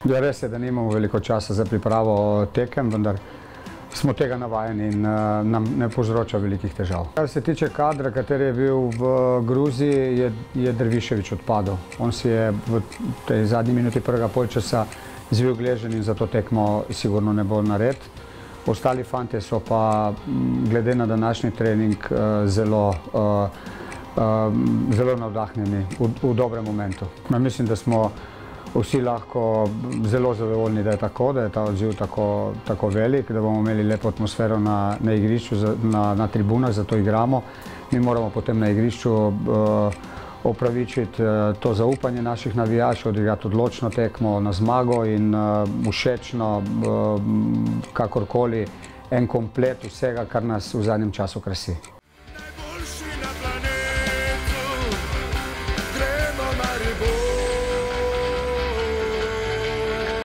Ja, res je, da nimamo veliko časa za pripravo tekem, vendar smo tega navajeni in nam ne povzroča velikih težav. Kar se tiče kadra, kateri je bil v Gruziji, je Dervišević odpadel. On si je v tej zadnji minuti prvega polčasa zvil gleženj in za to tekmo sigurno ne bo nared. Ostali fantje so pa glede na današnji trening zelo navdahnjeni v dobrem momentu. Mislim, da smo vsi lahko zelo zadovoljni, da je tako, da je ta odziv tako velik, da bomo imeli lepo atmosfero na igrišču, na tribunah, zato igramo. Mi moramo potem na igrišču opravičiti to zaupanje naših navijačev, odigrati odločno tekmo na zmago in všečno, kakorkoli, en komplet vsega, kar nas v zadnjem času krasi.